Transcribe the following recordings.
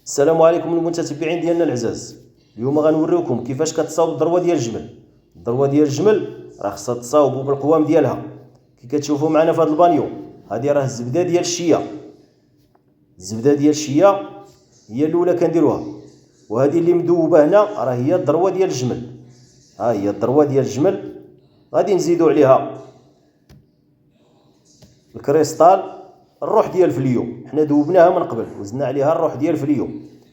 السلام عليكم المتتبعين ديالنا العزاز. اليوم غنوريوكم كيفاش كتصاوب الذروه ديال الجمل. الذروه ديال الجمل راه خصها تصاوبوا بالقوام ديالها كي كتشوفوا معنا في هذا البانيو. هذه راه الزبده ديال الشيا. الزبده ديال الشيا هي الاولى كنديروها، وهذه اللي مذوبه هنا راه هي الذروه ديال الجمل. ها هي الذروه ديال الجمل. غادي نزيدوا عليها الكريستال، الروح ديال الفليو. حنا ذوبناها من قبل وزدنا عليها الروح ديال الفليو.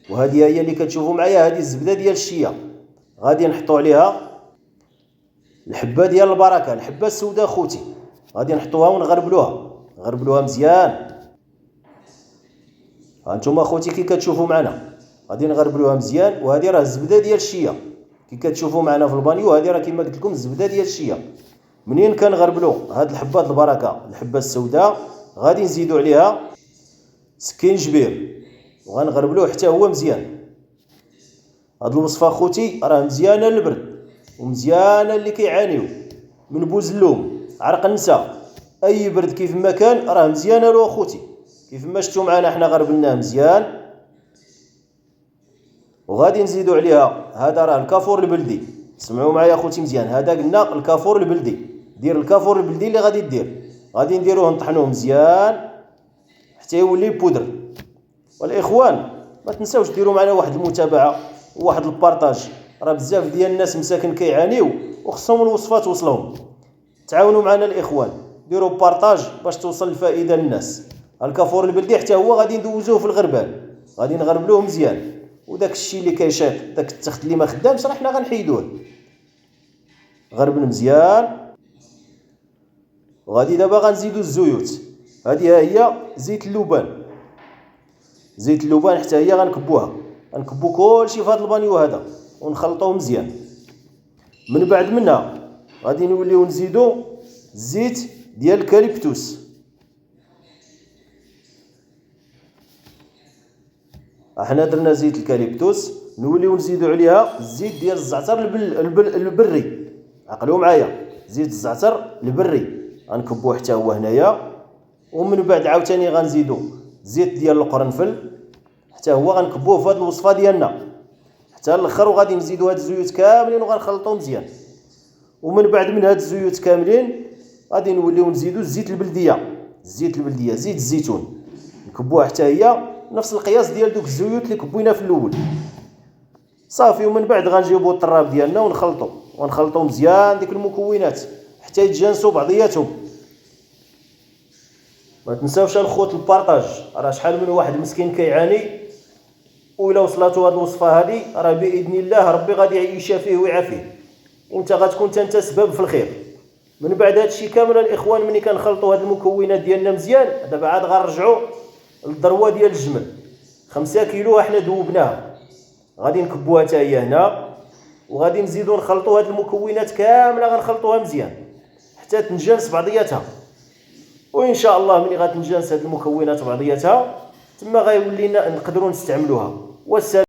وهذه هي اللي كتشوفوا معايا، هذه الزبده ديال الشيا. غادي نحطوا عليها الحبه ديال البركه، الحبه السوداء خوتي. غادي نحطوها ونغربلوها مزيان. هانتوما خوتي كي كتشوفوا معنا غادي نغربلوها مزيان. وهذه راه الزبده ديال الشيا كي كتشوفوا معنا في البانيو. هذه راه كما قلت لكم الزبده ديال الشيا. منين كنغربلوا هاد الحبات البركه، الحبه السوداء، غادي نزيدوا عليها سكينجبير وغنغربلوه حتى هو مزيان. هاد الوصفه خوتي راه مزيانه للبرد ومزيانه اللي كيعانيو من بوزلوم، عرق النساء، اي برد كيف ما كان راه مزيانه له خوتي. كيف ما شفتوا معنا حنا غربلناه مزيان. وغادي نزيدوا عليها هذا راه الكافور البلدي. سمعوا معايا خوتي مزيان، هذا قلنا الكافور البلدي. دير الكافور البلدي اللي غادي دير، غادي نديروه نطحنوه مزيان حتى يولي بودر. والاخوان ما تنساوش ديروا معنا واحد المتابعه وواحد البارطاج، راه بزاف ديال الناس مساكن كيعانيو وخصهم الوصفات توصلهم. تعاونوا معنا الاخوان، ديروا بارطاج باش توصل الفائده للناس. الكافور البلدي حتى هو غادي ندوزوه في الغربال، غادي نغربلوه مزيان. وداك الشيء اللي كيشاط، داك التخت اللي ما خدامش، راه حنا غنحيدوه. غربل مزيان. وغادي دابا غنزيدوا الزيوت. هذه هي زيت اللبان. زيت اللبان حتى هي غنكبوها، غنكبو كلشي في هذا البانيو هذا ونخلطوه مزيان. من بعد منها غادي نوليو نزيدو الزيت ديال الكاليبتوس. احنا درنا زيت الكاليبتوس، نوليو نزيدو عليها الزيت ديال الزعتر البري. عقلوا معايا، زيت الزعتر البري غنكبوه حتى هو هنايا. ومن بعد عاوتاني غنزيدو زيت ديال القرنفل حتى هو غنكبوه في هذه الوصفه ديالنا حتى الاخر. وغادي نزيدو هاد الزيوت كاملين وغنخلطو مزيان. ومن بعد من هاد الزيوت كاملين غادي نوليو نزيدو الزيت البلديه. الزيت البلديه زيت الزيتون نكبوها حتى هي نفس القياس ديال دوك الزيوت اللي كبوينا في الاول صافي. ومن بعد غنجيبو الطراب ديالنا ونخلطو مزيان ديك المكونات حتى يتجانسوا بعضياتهم. ما تنساوش الخوت البارطاج، راه شحال من واحد مسكين كيعاني، وإلا وصلاتو هاد الوصفه هادي راه باذن الله ربي غادي يشافيه ويعافيه، وانت غتكون انت سبب في الخير. من بعد هادشي كامل الاخوان، ملي كنخلطوا هاد المكونات ديالنا مزيان، دابا عاد غنرجعوا للذروه ديال الجمل. 5 كيلو احنا ذوبناها، غادي نكبوها حتى هي هنا. وغادي نزيدو نخلطوا هاد المكونات كامله، غنخلطوها مزيان حتى تنجانس بعضياتها. وان شاء الله ملي غتنجانس هاد المكونات بعضياتها تما غيولينا نقدروا نستعملوها. والسلام.